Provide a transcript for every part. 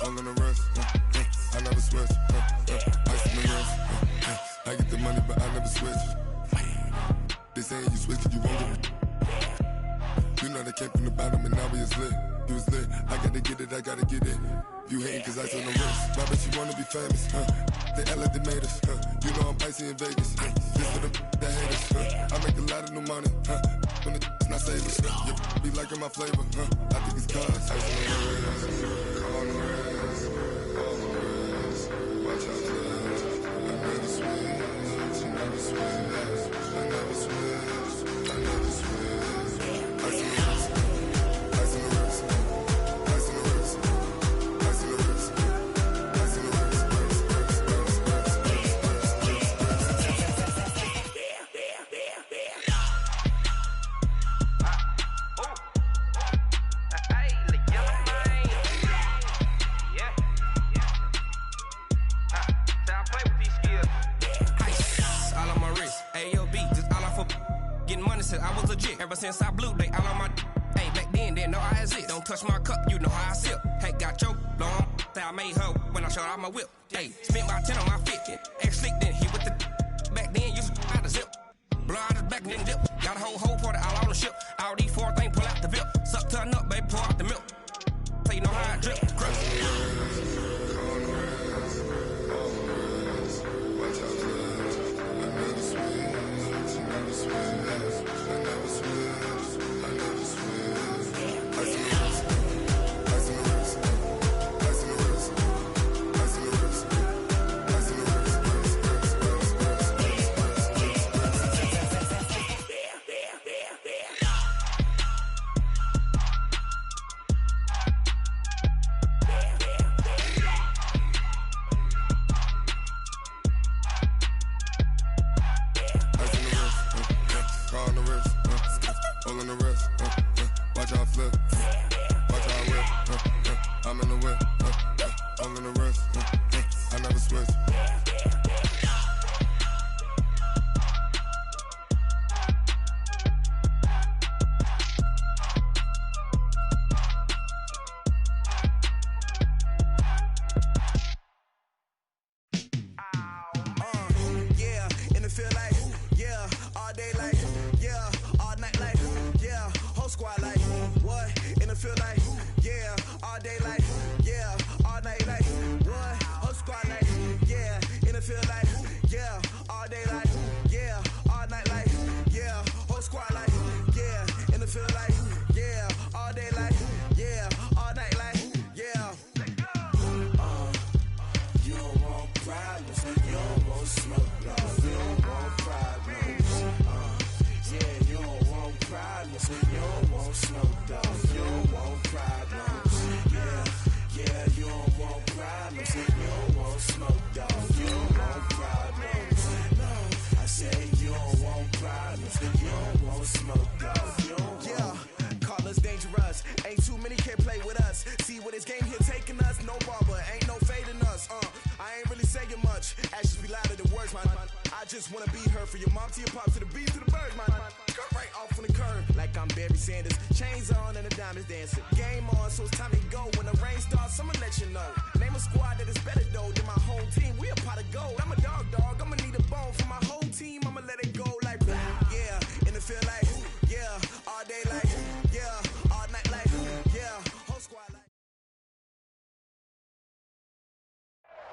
all on the rest. I never switch. Ice on the wrist. I get the money, but I never switch. They saying you switch, you won't get it. You know they came from the bottom and now we is lit. You was lit. I gotta get it, I gotta get it. You hating cause ice on the wrist. Why bet you wanna be famous? They act like they made us. You know I'm icy in Vegas. This for them that hate us. I make a lot of new money. When it's not savers. You be liking my flavor. I think it's cause ice on the wrist. On the wrist. On the wrist. Watch out, cuz. I never switch. I never switch. I never switch. I never switch. Ice on the wrist. Ice on the wrist. Ice on the wrist. Ice on the wrist. Ice on the wrist. I was legit ever since I blew they all on my hey back then didn't know I exist. Don't touch my cup, you know how I sip. Hey, got your long that I made her when I showed out my whip. Hey, spent about 10 on my fit. Ex-slick then hit with the back then used to out the zip. Blow out his back and then dip. Got a whole party all on the ship. All these four things pull out the VIP. Suck to a nut, baby, pour out the milk. So you know how I drip.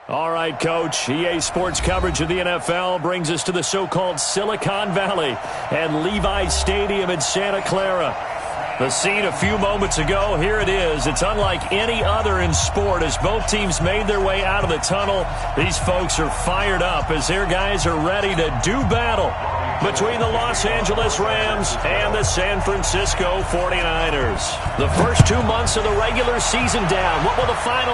All right, Coach. EA Sports coverage of the NFL brings us to the so-called Silicon Valley and Levi's Stadium in Santa Clara. The scene a few moments ago, here it is. It's unlike any other in sport as both teams made their way out of the tunnel. These folks are fired up as their guys are ready to do battle between the Los Angeles Rams and the San Francisco 49ers. The first 2 months of the regular season down. What will the final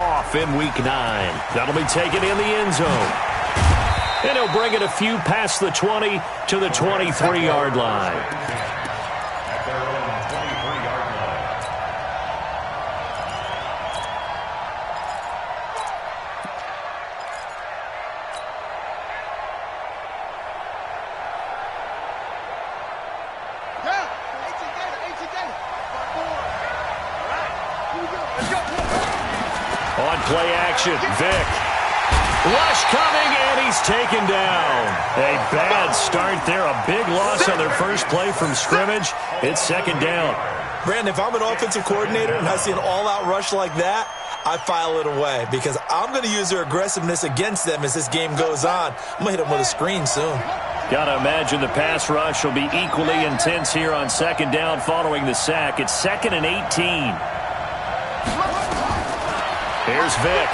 off in Week 9? That'll be taken in the end zone. And he'll bring it a few past the 20 to the 23-yard line. Let's go. On play action, Vick. Rush coming, and he's taken down. A bad start there. A big loss on their first play from scrimmage. It's second down. Brandon, if I'm an offensive coordinator and I see an all-out rush like that, I file it away because I'm going to use their aggressiveness against them as this game goes on. I'm going to hit them with a screen soon. Got to imagine the pass rush will be equally intense here on second down following the sack. It's 2nd and 18. Here's Vick.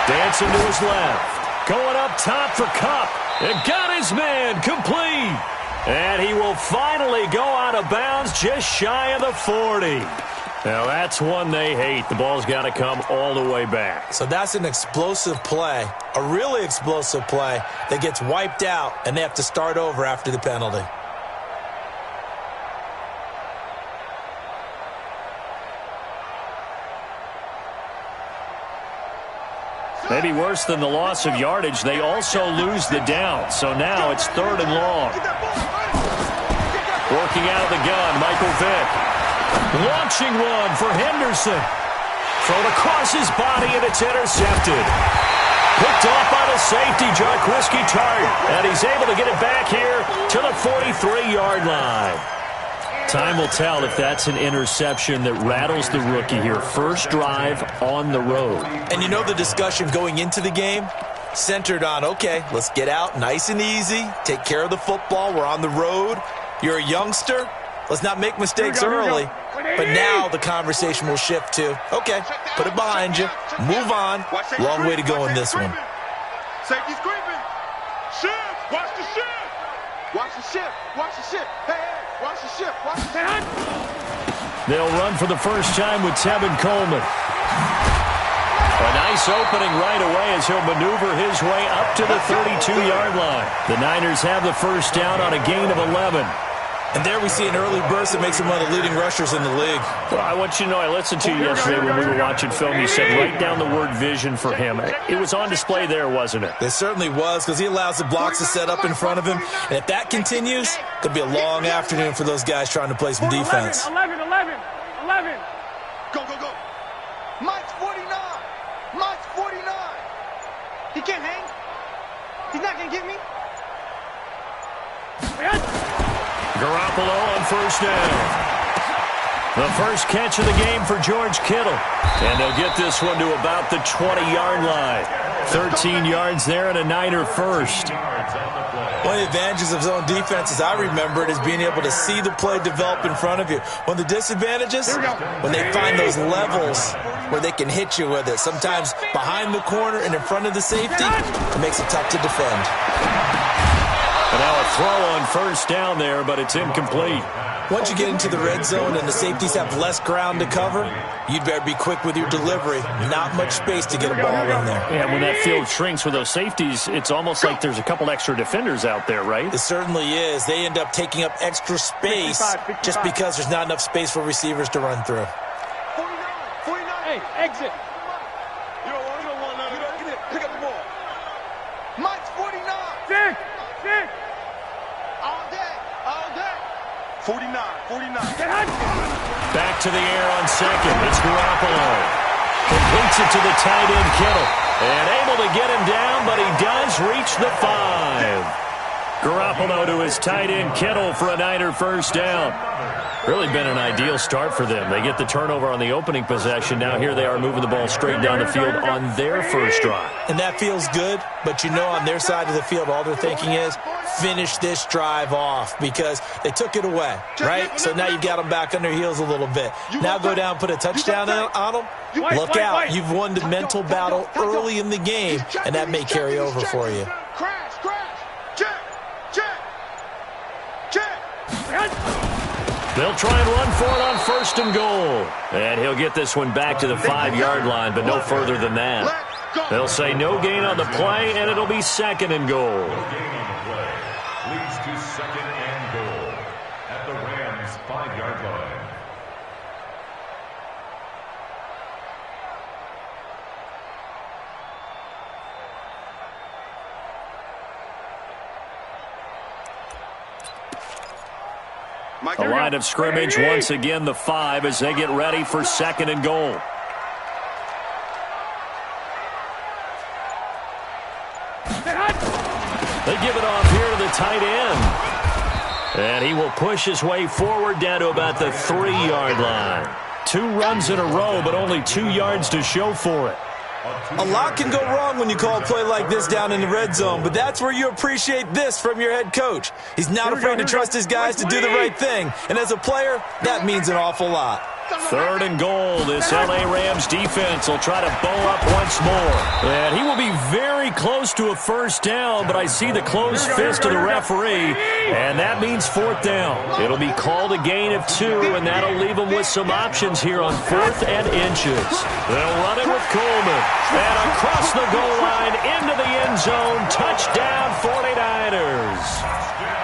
Dancing to his left. Going up top for Kupp. And got his man complete. And he will finally go out of bounds just shy of the 40. Now that's one they hate. The ball's got to come all the way back. So that's an explosive play, a really explosive play that gets wiped out, and they have to start over after the penalty. Maybe worse than the loss of yardage, they also lose the down. So now it's 3rd and long. Working out of the gun, Michael Vick. Launching one for Henderson. Thrown across his body, and it's intercepted. Picked off by the safety, Jarquiski Tartt. And he's able to get it back here to the 43-yard line. Time will tell if that's an interception that rattles the rookie here. First drive on the road. And you know the discussion going into the game? Centered on, okay, let's get out nice and easy. Take care of the football. We're on the road. You're a youngster. Let's not make mistakes early. But now the conversation will shift to, okay, put it behind you. Move on. Long way to go in this one. Safety's creeping. Shift. Watch the shift. Watch the shift. Watch the shift. Hey, watch the shift. Watch the shift. They'll run for the first time with Tevin Coleman. A nice opening right away as he'll maneuver his way up to the 32-yard line. The Niners have the first down on a gain of 11. And there we see an early burst that makes him one of the leading rushers in the league. Well, I want you to know, I listened to you yesterday when we were watching film. You said write down the word vision for him. It was on display there, wasn't it? It certainly was, because he allows the blocks to set up in front of him. And if that continues, it could be a long afternoon for those guys trying to play some defense. 11. Go. Mike's 49. Mike's 49. He can't hang. He's not going to get me. Garoppolo on first down. The first catch of the game for George Kittle. And they'll get this one to about the 20-yard line. 13 yards there and a Niner first. One of the advantages of zone defense, as I remember it, is being able to see the play develop in front of you. One of the disadvantages, when they find those levels where they can hit you with it. Sometimes behind the corner and in front of the safety, it makes it tough to defend. And now a throw on first down there, but it's incomplete. Once you get into the red zone and the safeties have less ground to cover, you'd better be quick with your delivery. Not much space to get a ball in there. Yeah, when that field shrinks with those safeties, it's almost like there's a couple extra defenders out there, right? It certainly is. They end up taking up extra space 55. Just because there's not enough space for receivers to run through. 49. Hey, exit. You don't want none of that. Pick up the ball. Mike's 49. Dick. All day. 49. Back to the air on second. It's Garoppolo. Completes it to the tight end, Kittle. And able to get him down, but he does reach the 5. Garoppolo to his tight end, Kittle, for a Niner first down. Really been an ideal start for them. They get the turnover on the opening possession. Now here they are moving the ball straight down the field on their first drive. And that feels good, but you know on their side of the field, all they're thinking is finish this drive off because they took it away, right? So now you've got them back on their heels a little bit. Now go down, put a touchdown on them. Look out. You've won the mental battle early in the game, and that may carry over for you. Crash. Check. They'll try and run for it on first and goal. And he'll get this one back to the 5-yard line, but no further than that. They'll say no gain on the play, and it'll be second and goal. Leads to second and goal at the Rams' 5-yard line. A line of scrimmage, once again the 5 as they get ready for second and goal. give it off here to the tight end. And he will push his way forward down to about the 3-yard line. 2 runs in a row, but only 2 yards to show for it. A lot can go wrong when you call a play like this down in the red zone, but that's where you appreciate this from your head coach. He's not afraid to trust his guys to do the right thing, and as a player, that means an awful lot. 3rd and goal. This L.A. Rams defense will try to bow up once more. And he will be very close to a first down, but I see the closed fist of the referee, and that means 4th down. It'll be called a gain of 2, and that'll leave them with some options here on 4th and inches. They'll run it with Coleman. And across the goal line into the end zone. Touchdown 49ers.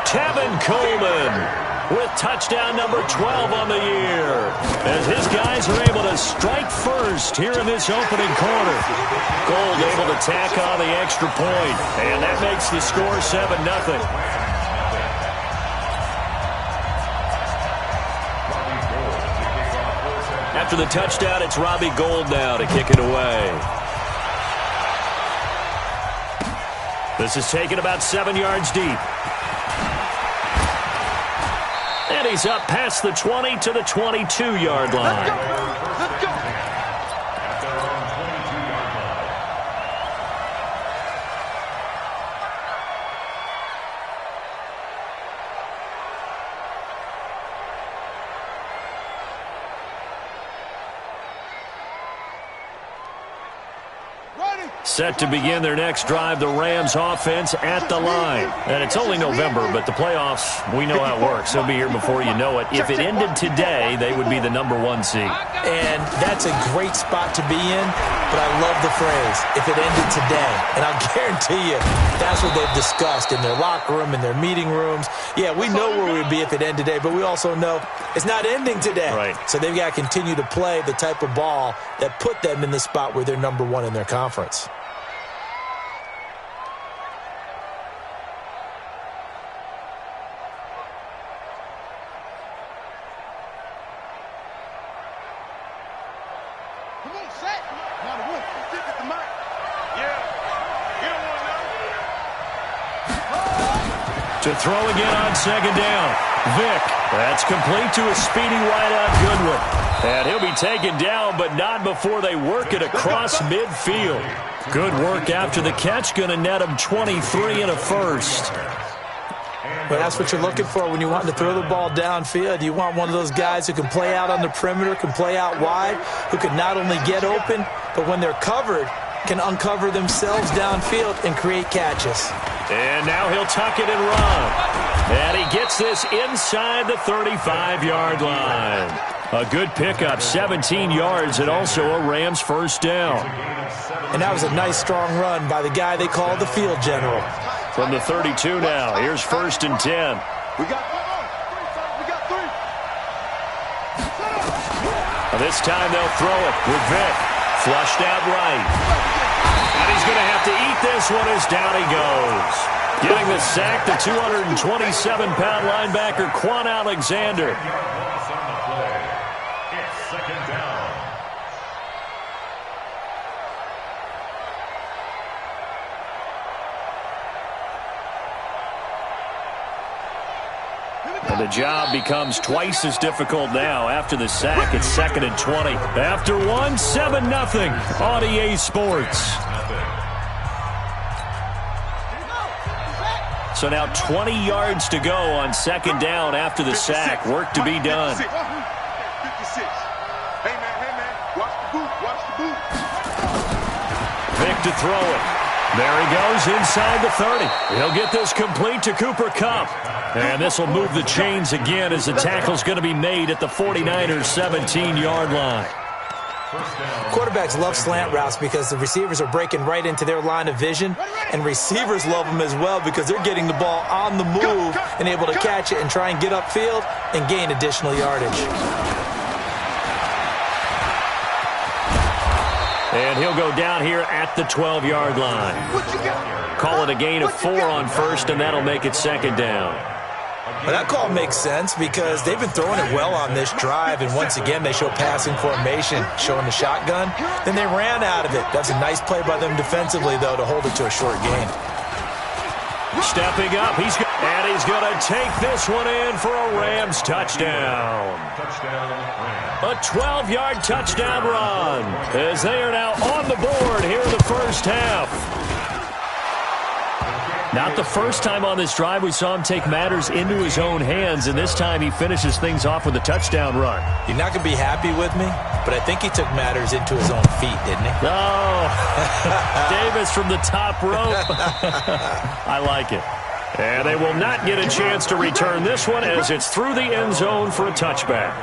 Tevin Coleman with touchdown number 12 on the year, as his guys are able to strike first here in this opening quarter. Gold able to tack on the extra point, and that makes the score 7-0. After the touchdown, it's Robbie Gould now to kick it away. This is taken about 7 yards deep. And he's up past the 20 to the 22-yard line. Let's go. At their own 22-yard line. Set to begin their next drive, the Rams offense at the line. And it's only November, but the playoffs, we know how it works. They'll be here before you know it. If it ended today, they would be the number 1 seed. And that's a great spot to be in, but I love the phrase, if it ended today. And I'll guarantee you, that's what they've discussed in their locker room, in their meeting rooms. Yeah, we know where we'd be if it ended today, but we also know it's not ending today. Right. So they've got to continue to play the type of ball that put them in the spot where they're number 1 in their conference. To throw again on 2nd down. Vick. That's complete to a speedy wideout Goodwin. And he'll be taken down, but not before they work it across midfield. Good work after the catch. Going to net him 23 and a first. But that's what you're looking for when you want to throw the ball downfield. You want one of those guys who can play out on the perimeter, can play out wide, who can not only get open, but when they're covered, can uncover themselves downfield and create catches. And now he'll tuck it and run. And he gets this inside the 35-yard line. A good pickup, 17 yards, and also a Rams first down. And that was a nice, strong run by the guy they call the field general. From the 32 now, here's 1st and 10. We got 3. This time they'll throw it with Vick. Flushed out right. And he's going to have to eat this one as down he goes. Getting the sack, the 227-pound linebacker, Quan Alexander. It's 2nd down. And the job becomes twice as difficult now after the sack. It's 2nd and 20. After 1, 7-0 on EA Sports. So now 20 yards to go on 2nd down after the sack. Work to be done. 56. Hey, man, watch the boot. Vick to throw it. There he goes inside the 30. He'll get this complete to Cooper Kupp. And this will move the chains again as the tackle's going to be made at the 49ers' 17-yard line. Quarterbacks love slant routes because the receivers are breaking right into their line of vision, and receivers love them as well because they're getting the ball on the move and able to catch it and try and get upfield and gain additional yardage. And he'll go down here at the 12-yard line. Call it a gain of 4 on 1st, and that'll make it 2nd down. Well, that call makes sense because they've been throwing it well on this drive, and once again they show passing formation, showing the shotgun. Then they ran out of it. That's a nice play by them defensively, though, to hold it to a short gain. Stepping up, he's going to take this one in for a Rams touchdown. A 12-yard touchdown run as they are now on the board here in the first half. Not the first time on this drive we saw him take matters into his own hands, and this time he finishes things off with a touchdown run. You're not going to be happy with me, but I think he took matters into his own feet, didn't he? Oh, Davis from the top rope. I like it. And they will not get a chance to return this one as it's through the end zone for a touchback.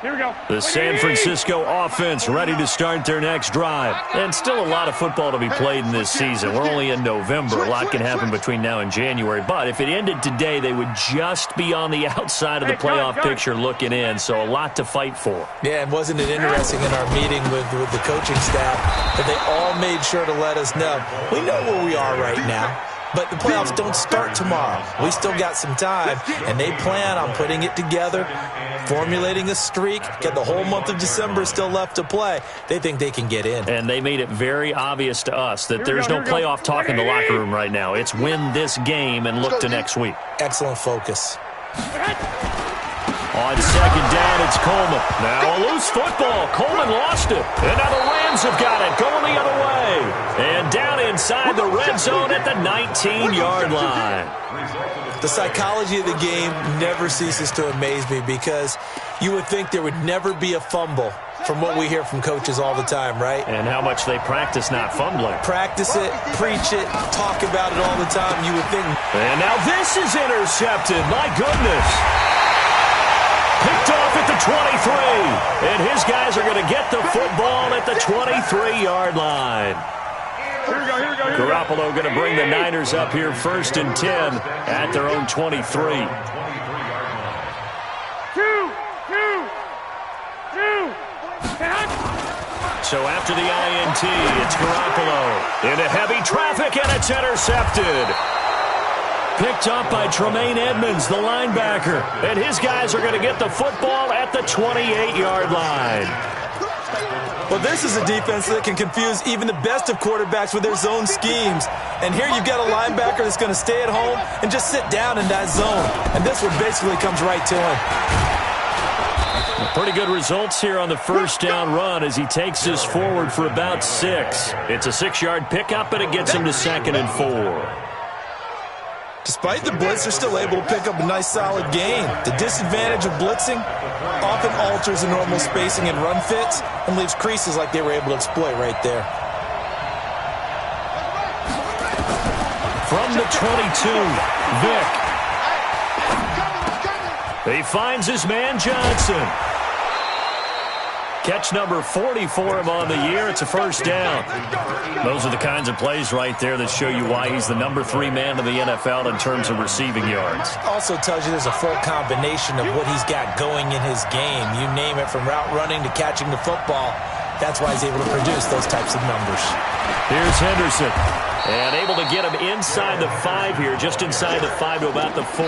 Here we go. The San Francisco offense ready to start their next drive. And still a lot of football to be played in this season. We're only in November. A lot can happen between now and January. But if it ended today, they would just be on the outside of the playoff picture looking in. So a lot to fight for. Yeah, and wasn't it interesting in our meeting with the coaching staff that they all made sure to let us know, we know where we are right now. But the playoffs don't start tomorrow. We still got some time, and they plan on putting it together, formulating a streak, get the whole month of December still left to play. They think they can get in. And they made it very obvious to us that there's no playoff talk in the locker room right now. It's win this game and look to next week. Excellent focus. On second down, it's Coleman. Now a loose football. Coleman lost it. And now the Rams have got it going the other way. And down inside the red zone at the 19-yard line. The psychology of the game never ceases to amaze me because you would think there would never be a fumble from what we hear from coaches all the time, right? And how much they practice not fumbling. Practice it, preach it, talk about it all the time. You would think. And now this is intercepted. My goodness. Picked off at the 23. And his guys are going to get the football at the 23-yard line. Here we go. Garoppolo going to bring the Niners up here 1st and 10 at their own 23. So after the INT, it's Garoppolo into heavy traffic, and it's intercepted. Picked up by Tremaine Edmonds, the linebacker. And his guys are going to get the football at the 28-yard line. Well, this is a defense that can confuse even the best of quarterbacks with their zone schemes. And here you've got a linebacker that's going to stay at home and just sit down in that zone. And this one basically comes right to him. Pretty good results here on the first down run as he takes this forward for about 6. It's a 6-yard pickup, and it gets him to 2nd and 4. Despite the blitz, they're still able to pick up a nice solid gain. The disadvantage of blitzing often alters the normal spacing and run fits and leaves creases like they were able to exploit right there. From the 22, Vick. He finds his man Johnson. Catch number 40 for him on the year. It's a first down. Those are the kinds of plays right there that show you why he's the number 3 man in the NFL in terms of receiving yards. Also tells you there's a full combination of what he's got going in his game. You name it, from route running to catching the football. That's why he's able to produce those types of numbers. Here's Henderson. And able to get him inside the 5 here, just inside the 5 to about the 4.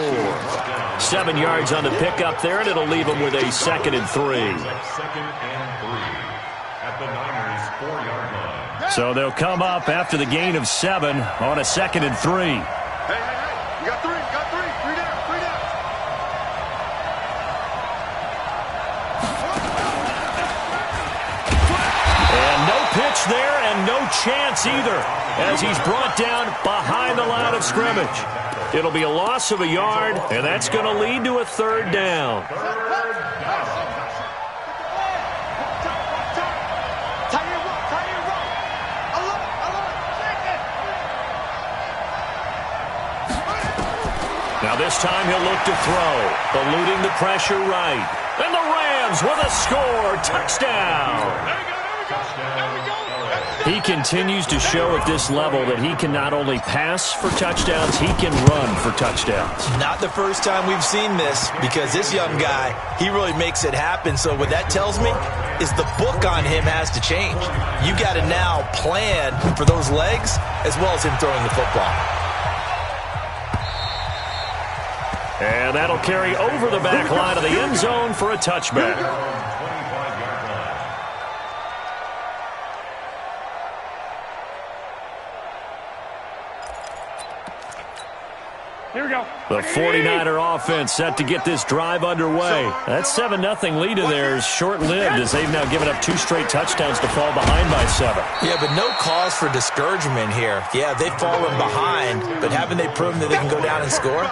7 yards on the pickup there, and it'll leave him with a 2nd and 3. 2nd and 3 at the Niners' 4-yard line. So they'll come up after the gain of 7 on a 2nd and 3. Hey. You got 3. 3 down. And no pitch there and no chance either as he's brought down behind the line of scrimmage. It'll be a loss of a yard, and that's going to lead to a 3rd down. Now this time he'll look to throw, eluding the pressure right. And the Rams with a score, touchdown. He continues to show at this level that he can not only pass for touchdowns, he can run for touchdowns. Not the first time we've seen this, because this young guy, he really makes it happen. So what that tells me is the book on him has to change. You got to now plan for those legs as well as him throwing the football. And that'll carry over the back line of the end zone for a touchback. Here we go. The 49er offense set to get this drive underway. That 7-0 lead of theirs short-lived as they've now given up 2 straight touchdowns to fall behind by 7. Yeah, but no cause for discouragement here. Yeah, they've fallen behind, but haven't they proven that they can go down and score?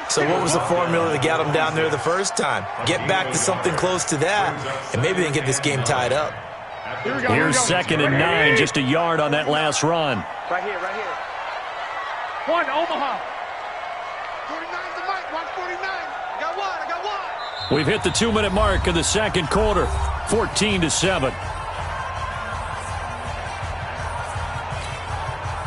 So what was the formula to get them down there the first time? Get back to something close to that, and maybe they can get this game tied up. Here's 2nd and 9, just a yard on that last run. Right here, right here. 1, Omaha. 49's the mic, 149. I got one. We've hit the 2-minute mark of the second quarter, 14-7.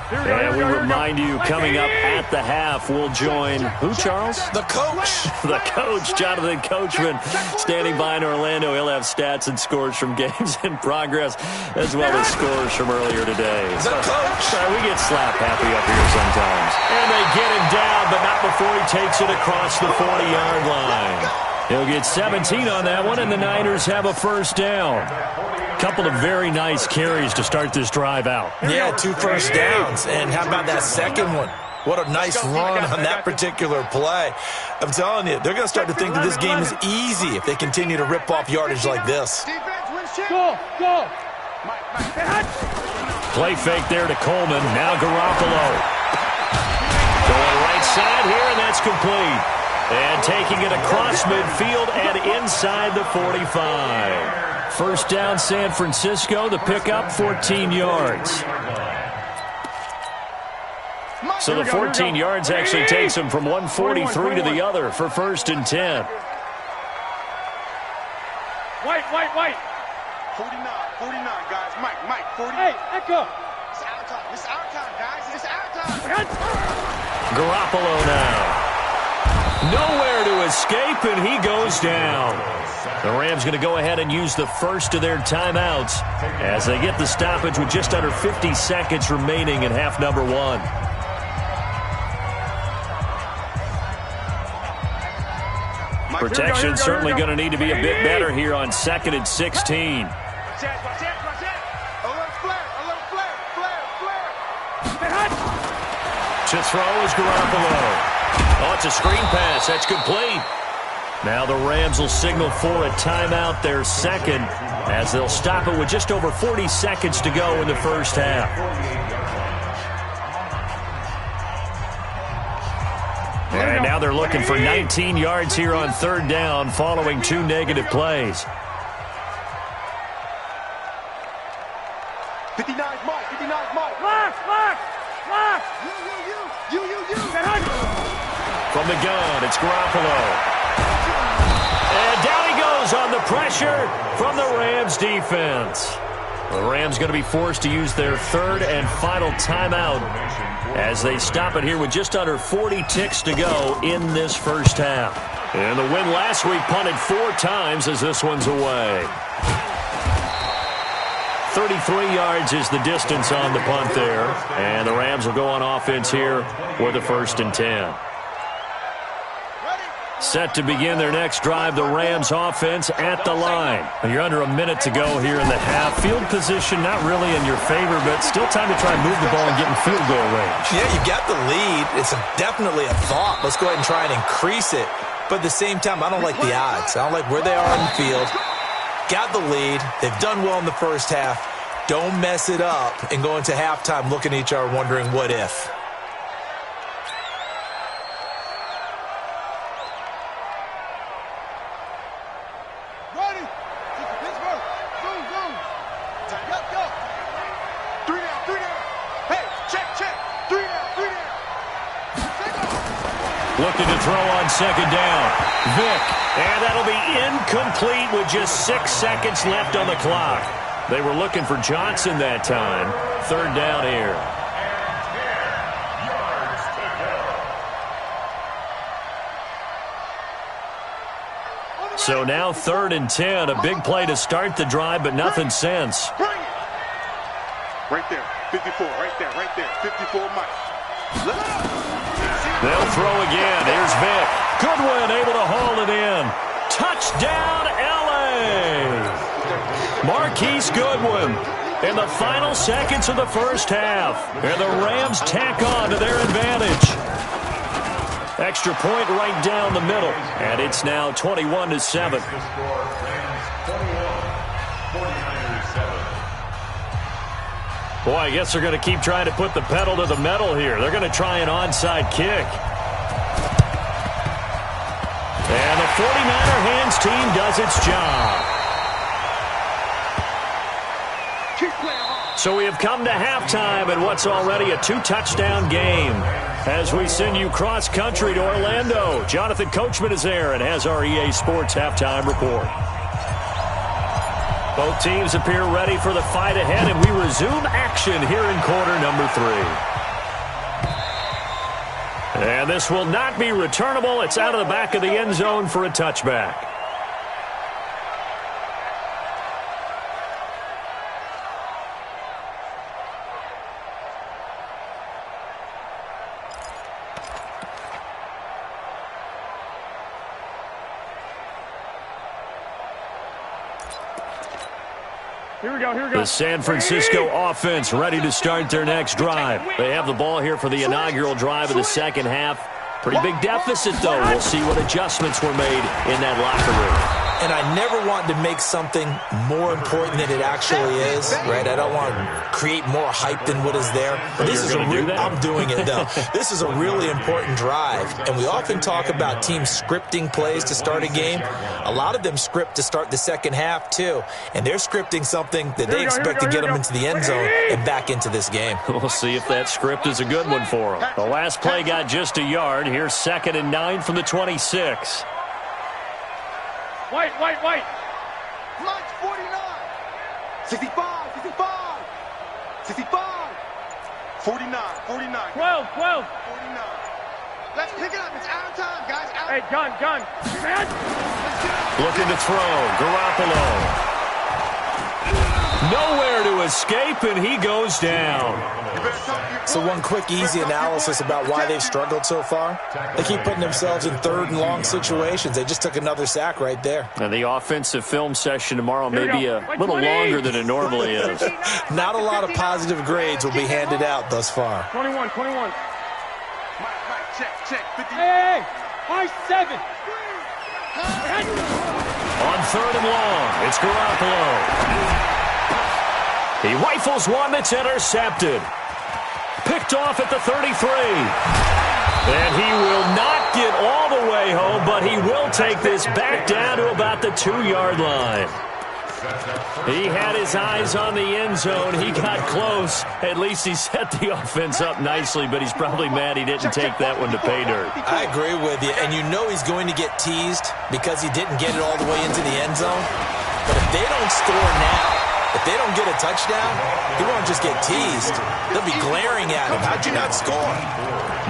And we remind you, coming up at the half, we'll join who, Charles? The coach. The coach, Jonathan Coachman, standing by in Orlando. He'll have stats and scores from games in progress, as well as scores from earlier today. The coach. We get slap happy up here sometimes. And they get him down, but not before he takes it across the 40-yard line. He'll get 17 on that one, and the Niners have a first down. Couple of very nice carries to start this drive out. Yeah, 2 first downs. And how about that second one? What a nice run on that particular play. I'm telling you, they're going to start to think that this game is easy if they continue to rip off yardage like this. Go. Play fake there to Coleman. Now Garoppolo. Going right side here, and that's complete. And taking it across midfield and inside the 45. First down, San Francisco. The pickup, 14 yards. So the 14 yards actually takes them from 143 to the other for 1st and 10. White. 49, guys. Mike, 49. Hey, Echo. It's our time. It's our time, guys. It's our time. Garoppolo now. Nowhere to escape, and he goes down. The Rams going to go ahead and use the first of their timeouts as they get the stoppage with just under 50 seconds remaining in half number 1. Protection certainly going to need to be a bit better here on 2nd and 16. A little flare. To throw is Garoppolo. Oh, it's a screen pass. That's complete. Now the Rams will signal for a timeout, their second, as they'll stop it with just over 40 seconds to go in the first half. And now they're looking for 19 yards here on 3rd down following 2 negative plays. 59's Mike. Lock. You. From the gun, it's Garoppolo. And down he goes on the pressure from the Rams defense. The Rams going to be forced to use their 3rd and final timeout as they stop it here with just under 40 ticks to go in this first half. And the win last week punted 4 times as this one's away. 33 yards is the distance on the punt there. And the Rams will go on offense here with a 1st and 10. Set to begin their next drive, the Rams offense at the line. You're under a minute to go here in the half. Field position not really in your favor, but still time to try and move the ball and get in field goal range. Yeah, you got the lead. It's definitely a thought. Let's go ahead and try and increase it. But at the same time, I don't like the odds. I don't like where they are in the field. Got the lead. They've done well in the first half. Don't mess it up and go into halftime looking at each other wondering what if. Looking to throw on 2nd down. Vick. And that'll be incomplete with just 6 seconds left on the clock. They were looking for Johnson that time. 3rd down here. So now 3rd and 10. A big play to start the drive, but nothing since. Right there. 54. Right there. 54 Mike. They'll throw again. Here's Vick. Goodwin able to haul it in. Touchdown, L.A. Marquise Goodwin in the final seconds of the first half. And the Rams tack on to their advantage. Extra point right down the middle. And it's now 21-7. Boy, I guess they're going to keep trying to put the pedal to the metal here. They're going to try an onside kick. And the 49er hands team does its job. So we have come to halftime in what's already a 2-touchdown game. As we send you cross-country to Orlando, Jonathan Coachman is there and has our EA Sports halftime report. Both teams appear ready for the fight ahead, and we resume action here in quarter number 3. And this will not be returnable. It's out of the back of the end zone for a touchback. Here we go. The San Francisco offense ready to start their next drive. They have the ball here for the inaugural drive of the second half. Pretty big deficit, though. We'll see what adjustments were made in that locker room. And I never want to make something more important than it actually is, right? I don't want to create more hype than what is there. But this is I'm doing it, though. This is a really important drive. And we often talk about teams scripting plays to start a game. A lot of them script to start the second half, too. And they're scripting something that they expect to get them into the end zone and back into this game. We'll see if that script is a good one for them. The last play got just a yard. Here's 2nd and 9 from the 26. White. Mike's 49. 65. 49. 49. 12. 49. Let's pick it up. It's out of time, guys. Out. Hey, gun. Looking to throw. Garoppolo. Nowhere to escape, and he goes down. So one quick, easy analysis about why they've struggled so far. They keep putting themselves in 3rd and long situations. They just took another sack right there. And the offensive film session tomorrow may be a little longer than it normally is. Not a lot of positive grades will be handed out thus far. 21. Mike, check. 50. Hey, I-7. On 3rd and long, it's Garoppolo. He rifles one that's intercepted. Picked off at the 33. And he will not get all the way home, but he will take this back down to about the 2-yard line. He had his eyes on the end zone. He got close. At least he set the offense up nicely, but he's probably mad he didn't take that one to pay dirt. I agree with you, and you know he's going to get teased because he didn't get it all the way into the end zone. But if they don't score now, if they don't get a touchdown, he won't just get teased. They'll be glaring at him. How'd you not score?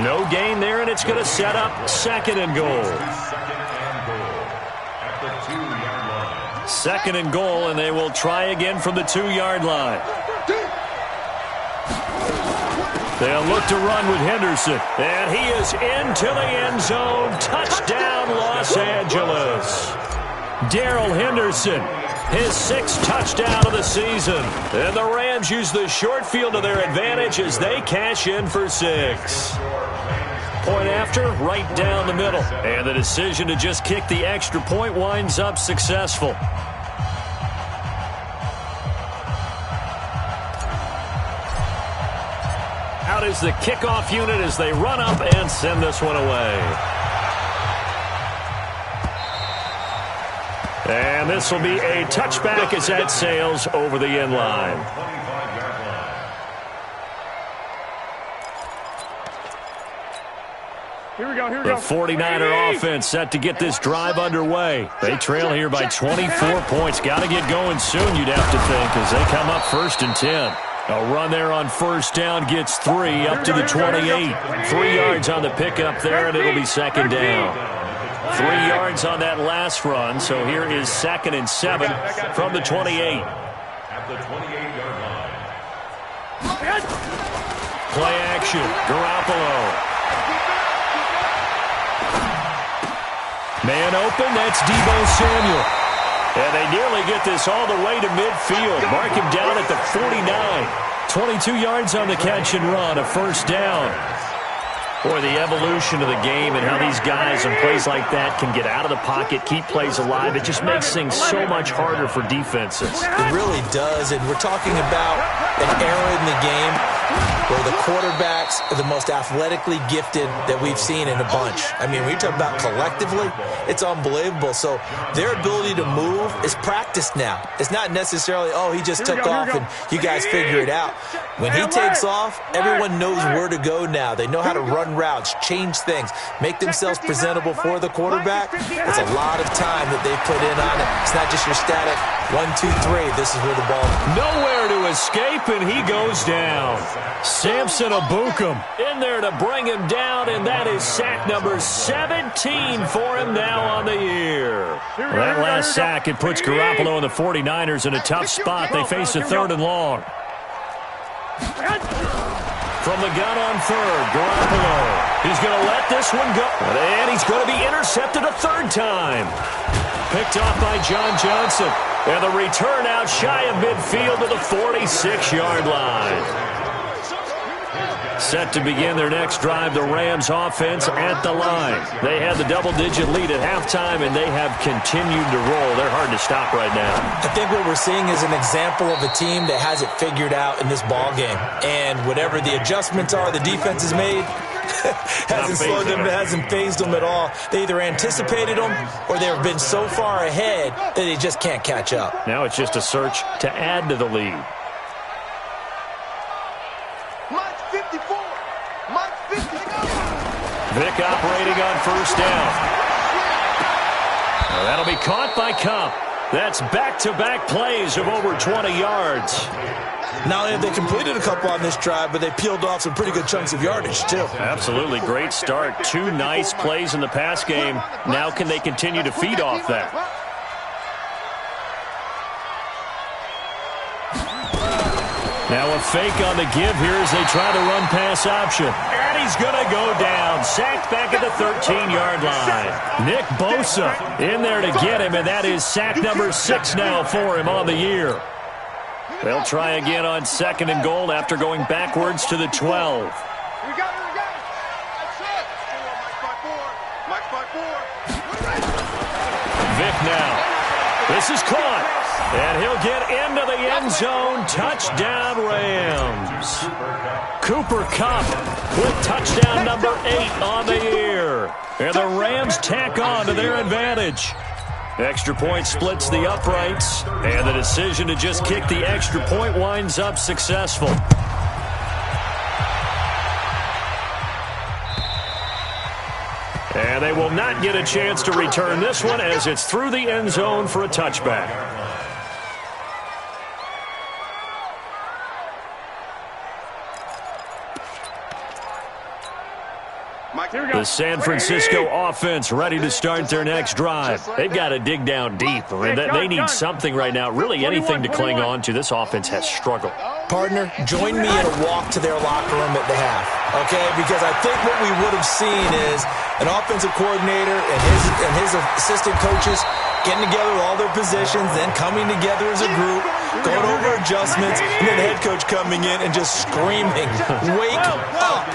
No gain there, and it's going to set up 2nd and goal. 2nd and goal, and they will try again from the 2-yard line. They'll look to run with Henderson, and he is into the end zone. Touchdown, Los Angeles. Darrell Henderson, his 6th touchdown of the season. And the Rams use the short field to their advantage as they cash in for 6. Point after, right down the middle. And the decision to just kick the extra point winds up successful. Out is the kickoff unit as they run up and send this one away. And this will be a touchback as that sails over the end line. Here we go. The 49er offense set to get this drive underway. They trail here by 24 points. Got to get going soon, you'd have to think, as they come up 1st and 10. A run there on 1st down gets 3 up to the 28. 3 yards on the pickup there, and it'll be 2nd down. 3 yards on that last run, so here is 2nd and 7 from the 28. At the 28-yard line. Play action, Garoppolo. Man open, that's Deebo Samuel. And they nearly get this all the way to midfield. Mark him down at the 49. 22 yards on the catch and run, a first down. Boy, the evolution of the game and how these guys on plays like that can get out of the pocket, keep plays alive, it just makes things so much harder for defenses. It really does, and we're talking about an era in the game where the quarterbacks are the most athletically gifted that we've seen in a bunch. I mean, when you talk about collectively, it's unbelievable. So their ability to move is practiced now. It's not necessarily, oh, he just took off and you guys figure it out. When he takes off, everyone knows where to go now. They know how to run routes, change things, make themselves presentable for the quarterback. It's a lot of time that they put in on it. It's not just your static 1, 2, 3. This is where the ball is. Nowhere to escape, and he goes down. Samson Ebukam in there to bring him down, and that is sack number 17 for him now on the year. That last sack, it puts Garoppolo and the 49ers in a tough spot. They face a 3rd and long. From the gun on 3rd, Garoppolo. He's going to let this one go. And he's going to be intercepted a 3rd time. Picked off by John Johnson. And the return out shy of midfield to the 46-yard line. Set to begin their next drive, the Rams offense at the line. They had the double-digit lead at halftime, and they have continued to roll. They're hard to stop right now. I think what we're seeing is an example of a team that has it figured out in this ball game. And whatever the adjustments are the defense has made, hasn't slowed them, hasn't phased them at all. They either anticipated them or they've been so far ahead that they just can't catch up. Now it's just a search to add to the lead. Vick operating on 1st down. Now that'll be caught by Kupp. That's back-to-back plays of over 20 yards. Not only have they completed a couple on this drive, but they peeled off some pretty good chunks of yardage, too. Absolutely. Great start. 2 nice plays in the pass game. Now can they continue to feed off that? Now a fake on the give here as they try the run-pass option. And he's going to go down. Sacked back at the 13-yard line. Nick Bosa in there to get him, and that is sack number 6 now for him on the year. They'll try again on 2nd and goal after going backwards to the 12. Vick now. This is caught. And he'll get into the end zone. Touchdown, Rams. Cooper Kupp with touchdown number 8 on the year. And the Rams tack on to their advantage. Extra point splits the uprights. And the decision to just kick the extra point winds up successful. And they will not get a chance to return this one as it's through the end zone for a touchback. The San Francisco offense ready to start their next drive. They've got to dig down deep. They need something right now, really anything to cling on to. This offense has struggled. Partner, join me in a walk to their locker room at the half, okay? Because I think what we would have seen is an offensive coordinator and his assistant coaches getting together with all their positions, then coming together as a group, going over adjustments, and then the head coach coming in and just screaming, wake up.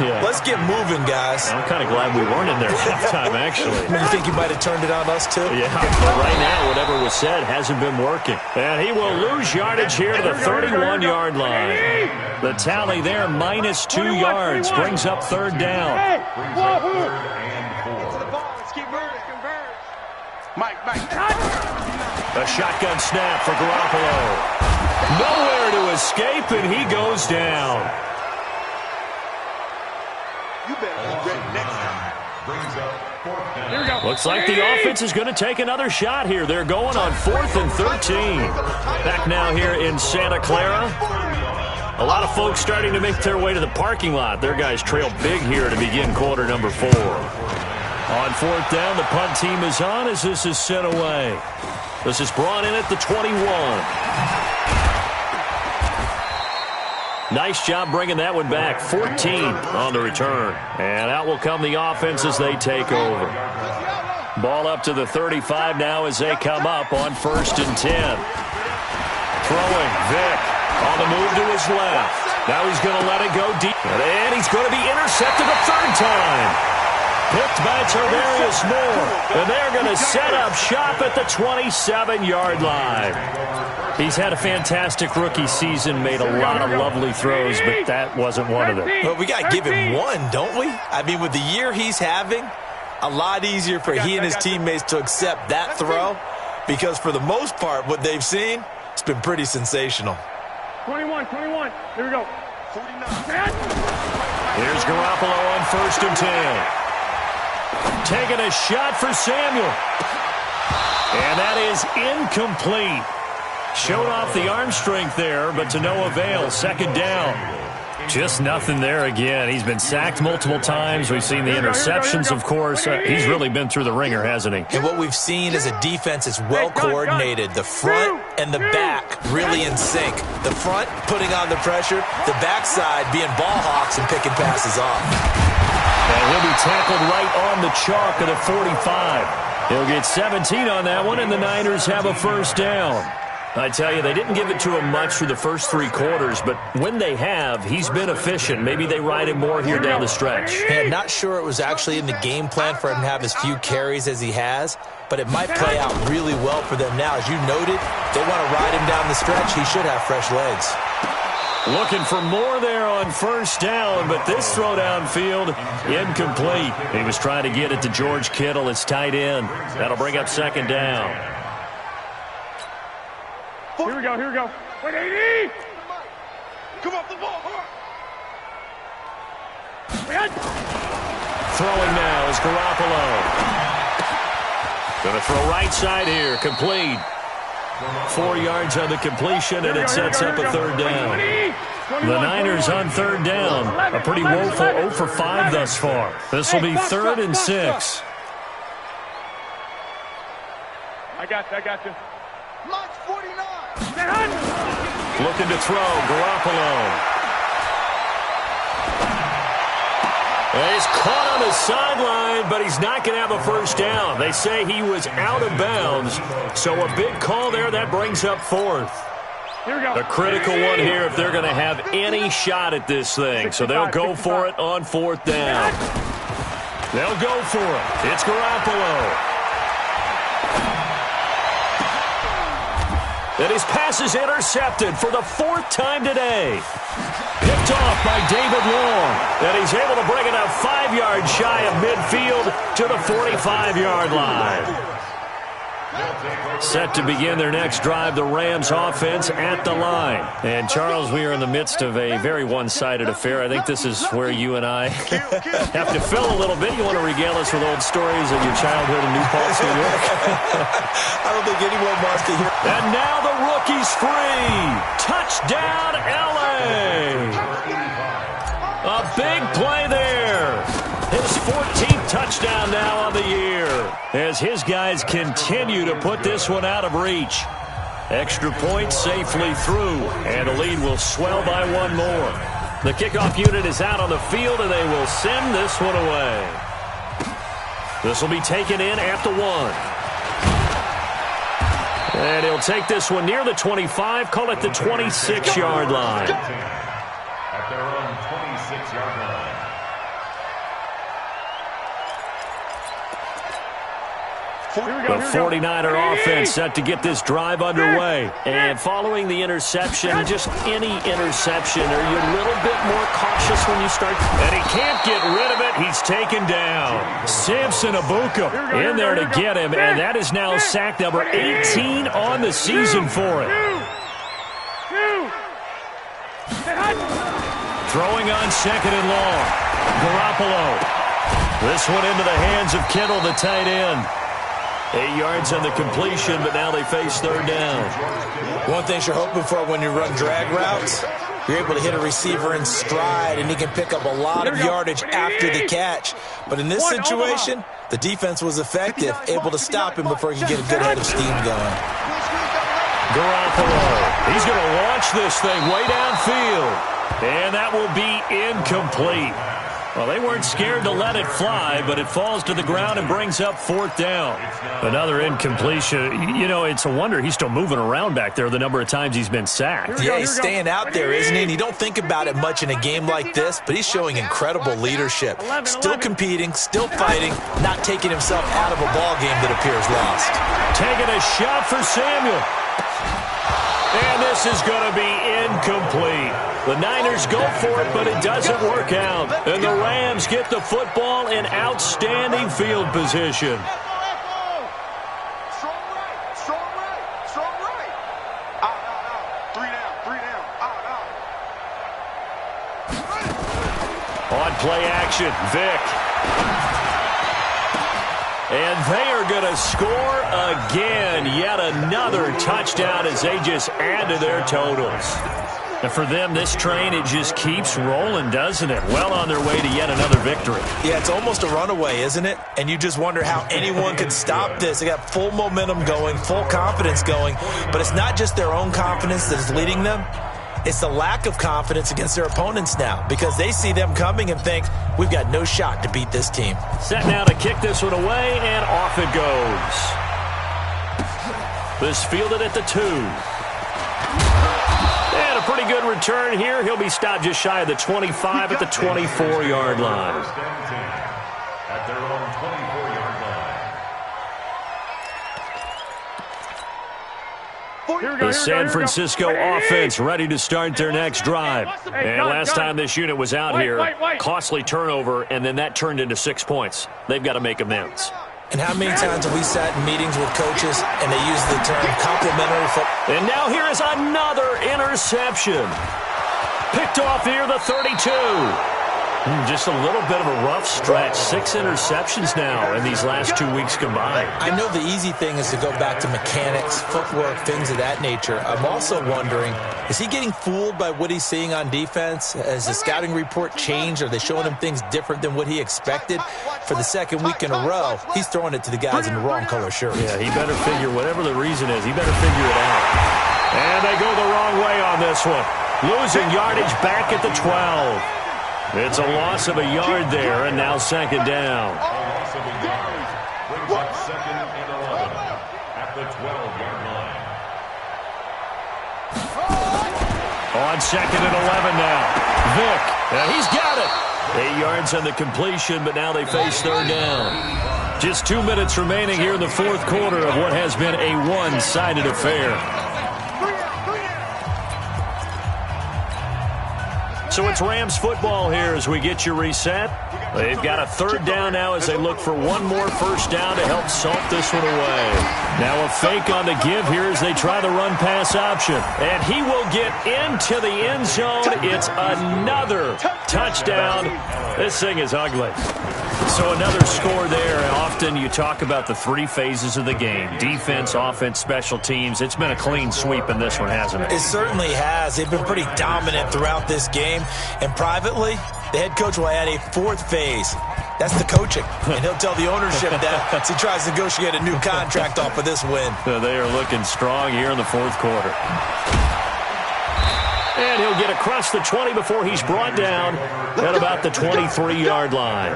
Yeah. Let's get moving, guys. I'm kind of glad we weren't in there at halftime, actually. You think you might have turned it on us, too? Yeah, but right now, whatever was said hasn't been working. And he will lose yardage here to the 31-yard line. The tally there, -2 yards, brings up 3rd down. A shotgun snap for Garoppolo. Nowhere to escape, and he goes down. You better be ready next time. Here we go. Looks like the offense is going to take another shot here. They're going on 4th and 13. Back now here in Santa Clara. A lot of folks starting to make their way to the parking lot. Their guys trail big here to begin quarter number 4. On 4th down, the punt team is on as this is sent away. This is brought in at the 21. Nice job bringing that one back. 14 on the return. And out will come the offense as they take over. Ball up to the 35 now as they come up on 1st and 10. Throwing, Vick on the move to his left. Now he's going to let it go deep. And he's going to be intercepted a 3rd time. Picked by Tardarius Moore. And they're going to set up shop at the 27-yard line. He's had a fantastic rookie season, made a lot of lovely throws, but that wasn't one of them. Well, we got to give him one, don't we? I mean, with the year he's having, a lot easier for he and his teammates to accept that throw because for the most part, what they've seen, it's been pretty sensational. 21. Here we go. 49. Here's Garoppolo on 1st and 10. Taking a shot for Samuel. And that is incomplete. Showed off the arm strength there, but to no avail. 2nd down. Just nothing there again. He's been sacked multiple times. We've seen the interceptions, of course. He's really been through the ringer, hasn't he? And what we've seen is a defense is well coordinated. The front and the back really in sync. The front putting on the pressure. The backside being ball hawks and picking passes off. And he'll be tackled right on the chalk of the 45. He'll get 17 on that one, and the Niners have a 1st down. I tell you, they didn't give it to him much for the first 3 quarters, but when they have, he's been efficient. Maybe they ride him more here down the stretch. Hey, I'm not sure it was actually in the game plan for him to have as few carries as he has, but it might play out really well for them now. As you noted, they want to ride him down the stretch. He should have fresh legs. Looking for more there on 1st down, but this throw downfield, incomplete. He was trying to get it to George Kittle, his tight end. That'll bring up 2nd down. Here we go. Wait, 80! Come off the ball. Throwing now is Garoppolo. Going to throw right side here, complete. 4 yards on the completion, and it sets up a 3rd down. The Niners on 3rd down. A pretty woeful 0 for 5 thus far. This will be 3rd and 6. I got you. March 49. Looking to throw, Garoppolo. He's caught on the sideline, but he's not going to have a 1st down. They say he was out of bounds, so a big call there. That brings up 4th. Here we go. The critical one here if they're going to have any shot at this thing. So they'll go for it on 4th down. They'll go for it. It's Garoppolo. And his pass is intercepted for the 4th time today. Picked off by David Long. And he's able to bring it up 5 yards shy of midfield to the 45-yard line. Set to begin their next drive, the Rams offense at the line. And, Charles, we are in the midst of a very one-sided affair. I think this is where you and I have to fill a little bit. You want to regale us with old stories of your childhood in New Paltz, New York? I don't think anyone wants to hear. And now the rookie's free. Touchdown, L.A. A big play there. His 14th touchdown now on the year as his guys continue to put this one out of reach. Extra point safely through, and the lead will swell by 1 more. The kickoff unit is out on the field, and they will send this one away. This will be taken in at the 1. And he'll take this one near the 25, call it the 26-yard line. At their own 26-yard line. The 49er offense set to get this drive underway. And following the interception, just any interception, are you a little bit more cautious when you start? And he can't get rid of it. He's taken down. Samson Abuka in there to get him, and that is now sack number 18 on the season for it. Throwing on 2nd and long. Garoppolo. This one into the hands of Kittle, the tight end. 8 yards on the completion, but now they face 3rd down. One thing you're hoping for when you run drag routes, you're able to hit a receiver in stride, and he can pick up a lot of yardage after the catch. But in this situation, the defense was effective, able to stop him before he could get a good head of steam going. Garoppolo. He's going to launch this thing way downfield. And that will be incomplete. Well, they weren't scared to let it fly, but it falls to the ground and brings up 4th down. Another incompletion. You know, it's a wonder he's still moving around back there the number of times he's been sacked. Yeah, he's staying out there, isn't he? And you don't think about it much in a game like this, but he's showing incredible leadership. Still competing, still fighting, not taking himself out of a ball game that appears lost. Taking a shot for Samuel. And this is going to be incomplete. The Niners go for it, but it doesn't work out. And the Rams get the football in outstanding field position. Strong right, strong right, strong right. Out. 3 down, out. On play action, Vick. And they are going to score again. Yet another touchdown as they just add to their totals. And for them, this train, it just keeps rolling, doesn't it? Well on their way to yet another victory. Yeah, it's almost a runaway, isn't it? And you just wonder how anyone could stop this. They got full momentum going, full confidence going. But it's not just their own confidence that is leading them. It's the lack of confidence against their opponents now because they see them coming and think, we've got no shot to beat this team. Set now to kick this one away, and off it goes. This fielded at the 2. And a pretty good return here. He'll be stopped just shy of the 25 at the 24-yard line. At their own 24-yard line. The San Francisco offense ready to start their next drive. And last time this unit was out here, costly turnover, and then that turned into 6 points. They've got to make amends. And how many times have we sat in meetings with coaches and they use the term complimentary football? And now here is another interception. Picked off near the 32. Just a little bit of a rough stretch. 6 interceptions now in these last 2 weeks combined. I know the easy thing is to go back to mechanics, footwork, things of that nature. I'm also wondering, is he getting fooled by what he's seeing on defense? Has the scouting report changed? Are they showing him things different than what he expected? For the second week in a row, he's throwing it to the guys in the wrong color shirts. Yeah, he better figure, whatever the reason is, he better figure it out. And they go the wrong way on this one. Losing yardage back at the 12. It's a loss of a yard there, and now 2nd down. A loss of a yard brings up 2nd and 11 at the 12-yard line. On 2nd and 11 now. Vick, he's got it. 8 yards on the completion, but now they face 3rd down. Just 2 minutes remaining here in the 4th quarter of what has been a one-sided affair. So it's Rams football here as we get you reset. They've got a 3rd down now as they look for one more 1st down to help salt this one away. Now a fake on the give here as they try the run-pass option. And he will get into the end zone. It's another touchdown. This thing is ugly. So another score there. And often you talk about the 3 phases of the game. Defense, offense, special teams. It's been a clean sweep in this one, hasn't it? It certainly has. They've been pretty dominant throughout this game. And privately, the head coach will add a 4th phase. That's the coaching. And he'll tell the ownership that as he tries to negotiate a new contract off of this win. They are looking strong here in the 4th quarter. And he'll get across the 20 before he's brought down at about the 23-yard line.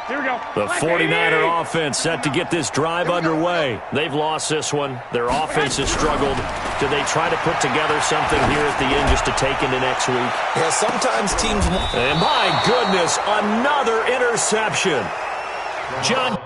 Here we go. The 49er offense set to get this drive underway. They've lost this one. Their offense has struggled. Do they try to put together something here at the end just to take into next week? Yeah, sometimes teams... And my goodness, another interception. John...